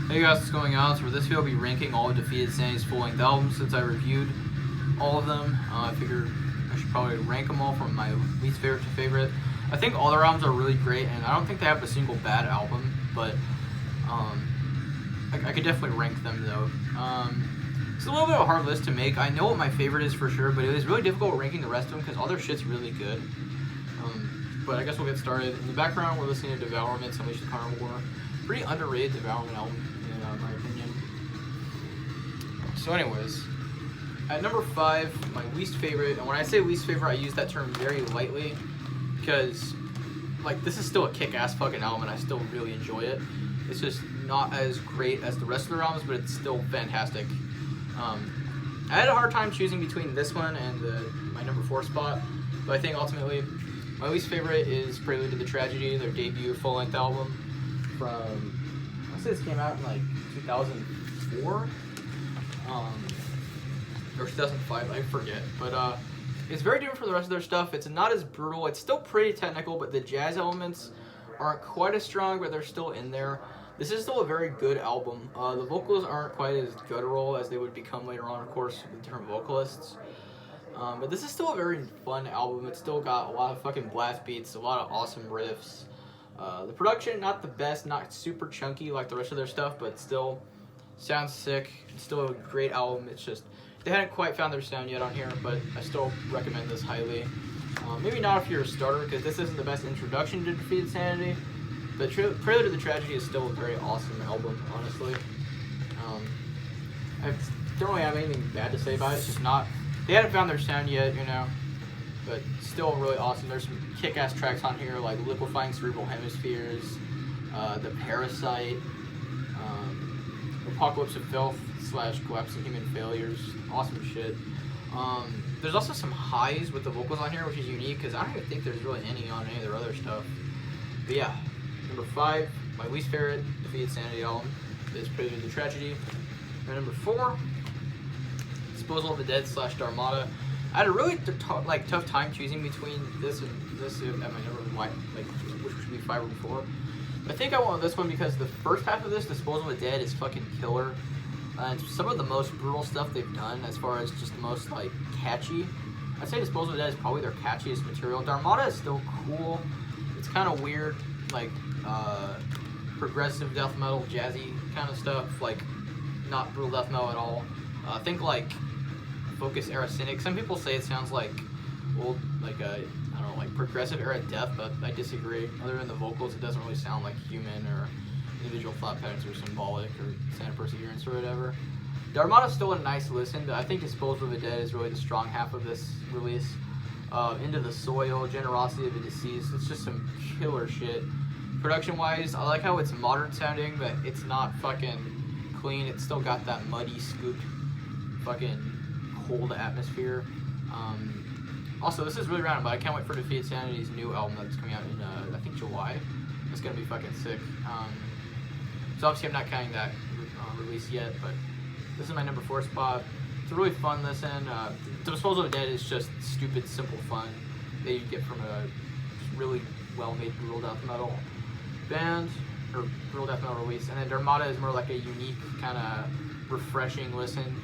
Hey guys, what's going on? So for this video, I'll be ranking all of Defeated Sanity's full-length albums since I reviewed all of them. I figured I should probably rank them all from my least favorite to favorite. I think all their albums are really great, and I don't think they have a single bad album, but I could definitely rank them though. It's a little bit of a hard list to make. I know what my favorite is for sure, but it was really difficult ranking the rest of them because all their shit's really good. But I guess we'll get started. In the background, we're listening to Devourment's Unleash the Carnivore. Pretty underrated Devourment album, in my opinion. So anyways, at number 5, my least favorite, and when I say least favorite, I use that term very lightly, because, like, this is still a kick-ass fucking album, and I still really enjoy it. It's just not as great as the rest of their albums, but it's still fantastic. I had a hard time choosing between this one and my number 4 spot, but I think ultimately my least favorite is Prelude to the Tragedy, their debut full-length album from, I say this came out in like 2004 or 2005, I forget, but it's very different from the rest of their stuff. It's not as brutal. It's still pretty technical, but the jazz elements aren't quite as strong, but they're still in there. This is still a very good album. The vocals aren't quite as guttural as they would become later on, of course, with different vocalists. But this is still a very fun album. It's still got a lot of fucking blast beats, a lot of awesome riffs. The production, not the best, not super chunky like the rest of their stuff, but still sounds sick. It's still a great album. It's just, they hadn't quite found their sound yet on here, but I still recommend this highly. Maybe not if you're a starter, because this isn't the best introduction to Defeated Sanity, but Prelude to the Tragedy is still a very awesome album, honestly. I don't really have anything bad to say about it. It's just not, they hadn't found their sound yet, you know, but still really awesome. There's some kick-ass tracks on here like Liquefying Cerebral Hemispheres, The Parasite, Apocalypse of Filth / Collapsing Human Failures. Awesome shit. There's also some highs with the vocals on here, which is unique because I don't even think there's really any on any of their other stuff. But yeah, number 5, my least favorite Defeated Sanity album is Prelude to the Tragedy. And number 4, Disposal of the Dead / Dharmata. I had a really tough time choosing between this and this at my number one, like which should be 5 or 4. I think I went with this one because the first half of this, Disposal of the Dead, is fucking killer. It's some of the most brutal stuff they've done as far as just the most like catchy. I'd say Disposal of the Dead is probably their catchiest material. Dharmata is still cool. It's kind of weird, like progressive death metal, jazzy kind of stuff, like not brutal death metal at all. Think like Focus era Cynic. Some people say it sounds like old, like I don't know, like progressive era death, but I disagree. Other than the vocals, it doesn't really sound like human or individual thought patterns or symbolic or Santa Perseverance or whatever. Dharmata's still a nice listen, but I think Disposal of the Dead is really the strong half of this release. Into the Soil, Generosity of the Deceased, it's just some killer shit. Production-wise, I like how it's modern sounding, but it's not fucking clean. It's still got that muddy, scooped, fucking cold atmosphere. Also, this is really random, but I can't wait for Defeated Sanity's new album that's coming out in, I think, July. It's gonna be fucking sick. So obviously I'm not counting that release yet, but this is my number 4 spot. It's a really fun listen. The Disposal of the Dead is just stupid, simple fun that you get from a really well-made brutal death metal band, or brutal death metal release. And then Dharmata is more like a unique, kind of refreshing listen.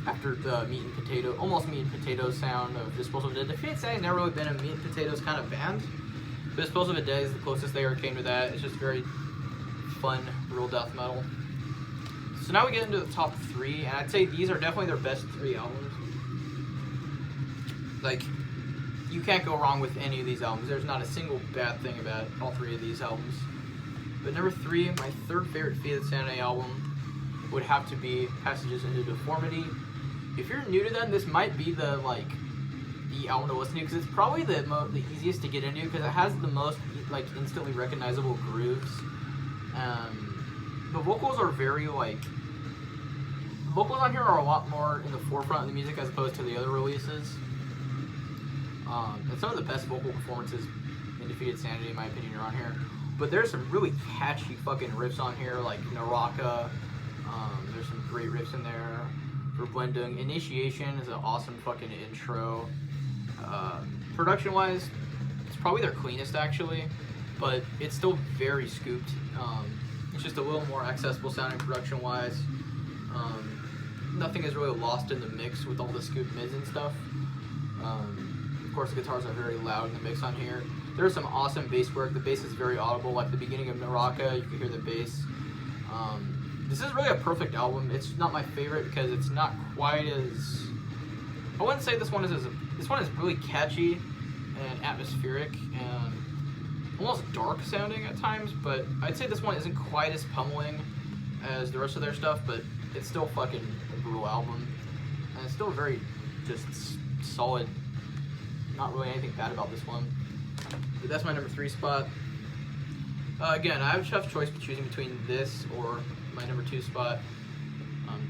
After the meat and potato, almost meat and potatoes sound of Disposal of the Dead. Defeated Sanity's never really been a meat and potatoes kind of band. But Disposal of the Dead is the closest they ever came to that. It's just very fun, real death metal. So now we get into the top 3, and I'd say these are definitely their best 3 albums. Like, you can't go wrong with any of these albums. There's not a single bad thing about all 3 of these albums. But number 3, my 3rd favorite Defeated Sanity album would have to be Passages into Deformity. If you're new to them, this might be the album to listen to, because it's probably the easiest to get into because it has the most like instantly recognizable grooves. The vocals are very the vocals on here are a lot more in the forefront of the music as opposed to the other releases. And some of the best vocal performances in Defeated Sanity, in my opinion, are on here. But there's some really catchy fucking riffs on here, like Naraka. There's some great riffs in there. For Blendung, Initiation is an awesome fucking intro. Production-wise, it's probably their cleanest actually, but it's still very scooped. It's just a little more accessible sounding production-wise. Nothing is really lost in the mix with all the scoop mids and stuff. Of course, the guitars are very loud in the mix on here. There's some awesome bass work. The bass is very audible. Like the beginning of Naraka, you can hear the bass. This is really a perfect album. It's not my favorite because it's not quite as... I wouldn't say this one is this one is really catchy and atmospheric and almost dark sounding at times, but I'd say this one isn't quite as pummeling as the rest of their stuff, but it's still fucking a brutal album, and it's still very just solid. Not really anything bad about this one. But that's my number 3 spot. Again, I have a tough choice choosing between this or my number 2 spot.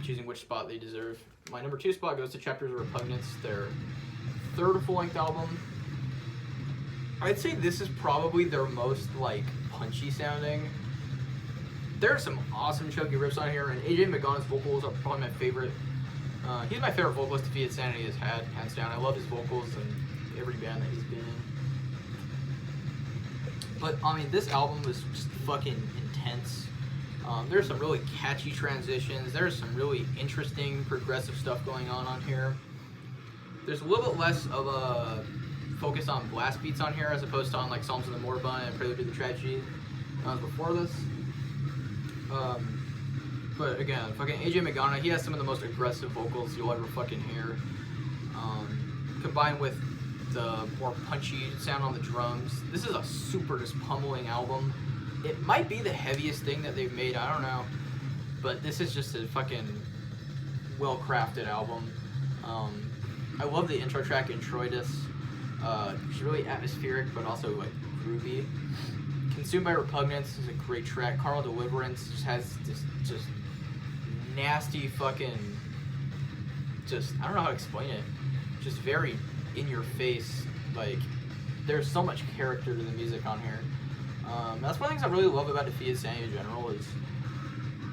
Choosing which spot they deserve. My number 2 spot goes to Chapters of Repugnance, their 3rd full-length album. I'd say this is probably their most like punchy sounding. There are some awesome chunky riffs on here, and AJ McGonagall's vocals are probably my favorite. He's my favorite vocalist Defeated Sanity has had, hands down. I love his vocals and every band that he's been in. But I mean, this album was just fucking intense. There's some really catchy transitions. There's some really interesting progressive stuff going on here. There's a little bit less of a focus on blast beats on here as opposed to on like Psalms of the Moribund and Prelude to the Tragedy before this. But again, fucking AJ McGonagall, he has some of the most aggressive vocals you'll ever fucking hear. Combined with the more punchy sound on the drums. This is a super just pummeling album. It might be the heaviest thing that they've made, I don't know. But this is just a fucking well-crafted album. I love the intro track, Introitus. It's really atmospheric, but also like groovy. Consumed by Repugnance is a great track. Carnal Deliverance just has this just nasty fucking, just, I don't know how to explain it. Just very in your face. Like, there's so much character to the music on here. That's one of the things I really love about Defeated Sanity in general is,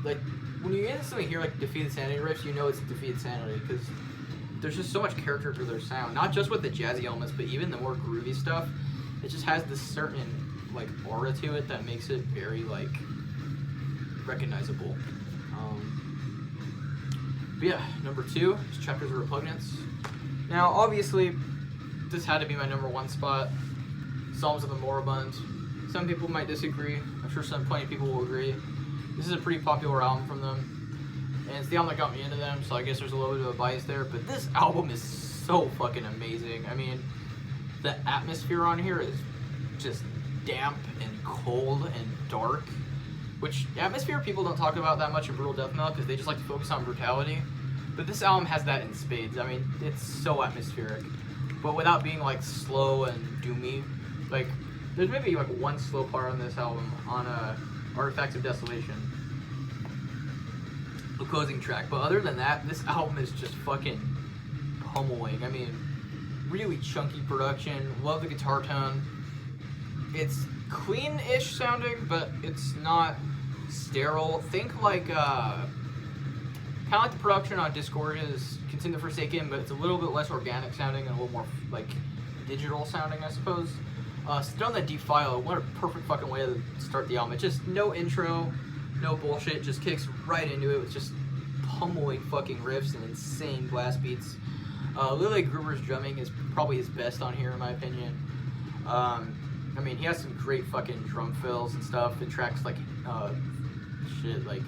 like, when you instantly hear like Defeated Sanity riffs, you know it's Defeated Sanity because there's just so much character to their sound. Not just with the jazzy elements, but even the more groovy stuff. It just has this certain like aura to it that makes it very like recognizable. But yeah, number 2 is Chapters of Repugnance. Now, obviously, this had to be my number 1 spot. Psalms of the Moribund. Some people might disagree. I'm sure plenty of people will agree. This is a pretty popular album from them, and it's the album that got me into them, so I guess there's a little bit of a bias there, but this album is so fucking amazing. I mean, the atmosphere on here is just damp and cold and dark, which atmosphere people don't talk about that much in brutal death metal because they just like to focus on brutality, but this album has that in spades. I mean, it's so atmospheric, but without being like slow and doomy. Like, there's maybe like one slow part on this album on Artifacts of Desolation, the closing track, but other than that, this album is just fucking pummeling. I mean, really chunky production, love the guitar tone. It's clean-ish sounding, but it's not sterile. Think like, kind of like the production on Disgorge's Consume the Forsaken, but it's a little bit less organic sounding and a little more, like, digital sounding, I suppose. Stone That Defile, what a perfect fucking way to start the album. It's just no intro, no bullshit, just kicks right into it with just pummeling fucking riffs and insane blast beats. Lily Gruber's drumming is probably his best on here, in my opinion. I mean, he has some great fucking drum fills and stuff. It tracks like, shit, like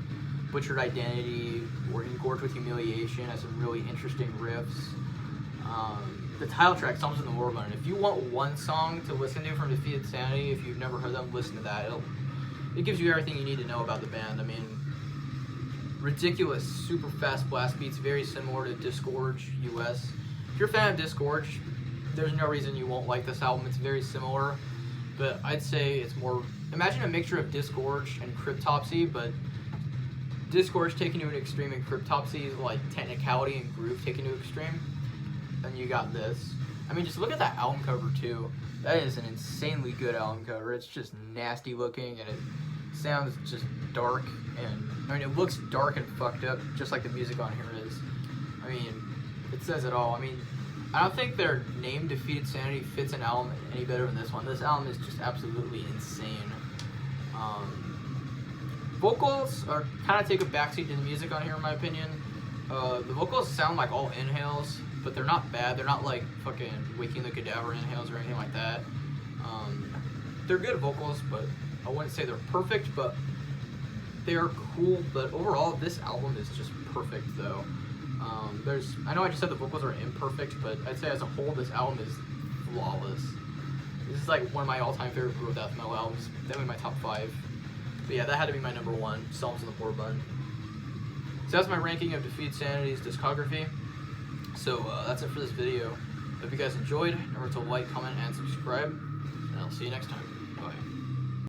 Butchered Identity, or Engorged with Humiliation, has some really interesting riffs. The title track, Psalms of the Moribund. If you want one song to listen to from Defeated Sanity, if you've never heard them, listen to that. It gives you everything you need to know about the band. I mean, ridiculous, super fast blast beats, very similar to Disgorge US. If you're a fan of Disgorge, there's no reason you won't like this album. It's very similar, but I'd say it's more, imagine a mixture of Disgorge and Cryptopsy, but Disgorge taken to an extreme and Cryptopsy is like technicality and groove taken to an extreme. And you got this. I mean, just look at that album cover too. That is an insanely good album cover. It's just nasty looking and it sounds just dark, and I mean, it looks dark and fucked up just like the music on here is. I mean, it says it all. I mean, I don't think their name Defeated Sanity fits an album any better than this one. This album is just absolutely insane. vocals are kind of take a backseat to the music on here, in my opinion. The vocals sound like all inhales, but they're not bad. They're not like fucking Waking the Cadaver inhales or anything like that. They're good vocals, but I wouldn't say they're perfect, but they're cool. But overall, this album is just perfect, though. I know I just said the vocals are imperfect, but I'd say as a whole, this album is flawless. This is like one of my all-time favorite brutal death metal albums. Definitely my top 5. But yeah, that had to be my number 1. Psalms in the Poor Bun. So that's my ranking of Defeated Sanity's discography. So that's it for this video. Hope you guys enjoyed. Remember to like, comment, and subscribe. And I'll see you next time. Bye.